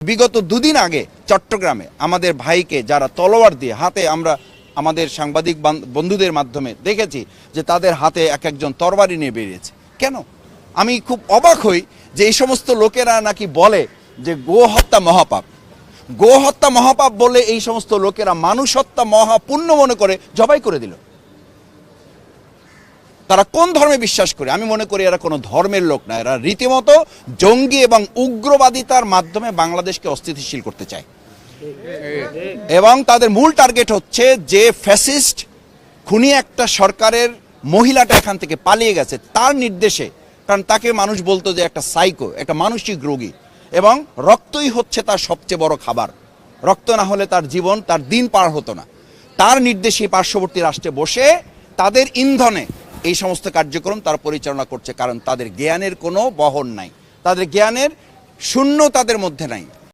বিগত দুদিন আগে চট্টগ্রামে আমাদের ভাইকে যারা তলোয়ার দিয়ে হাতে, আমরা আমাদের সাংবাদিক বন্ধুদের মাধ্যমে দেখেছি যে তাদের হাতে এক একজন তরবারি নিয়ে বেরিয়েছে। কেন? আমি খুব অবাক হই যে এই সমস্ত লোকেরা নাকি বলে যে গো হত্যা মহাপাপ। গো হত্যা মহাপাপ বলে এই সমস্ত লোকেরা মানুষ হত্যা মহাপুণ্য মনে করে জবাই করে দিল। তারা কোন ধর্মে বিশ্বাস করে? আমি মনে করি এরা কোনো ধর্মের লোক না, এরা রীতিমতো জঙ্গি এবং উগ্রবাদিতার মাধ্যমে বাংলাদেশকে অস্থিতিশীল করতে চায়। এবং তাদের মূল টার্গেট হচ্ছে যে ফ্যাসিস্ট খুনি একটা সরকারের মহিলাটা এখান থেকে পালিয়ে গেছে তার নির্দেশে, কারণ তাকে মানুষ বলতো যে একটা সাইকো, একটা মানসিক রোগী, এবং রক্তই হচ্ছে তার সবচেয়ে বড় খাবার। রক্ত না হলে তার জীবন, তার দিন পার হতো না। তার নির্দেশে পার্শ্ববর্তী রাষ্ট্রে বসে তাদের ইন্ধনে এই সমস্ত কার্যক্রম তারা পরিচালনা করছে, কারণ তাদের জ্ঞানের কোনো বহন নাই, তাদের জ্ঞানের শূন্য তাদের মধ্যে নাই।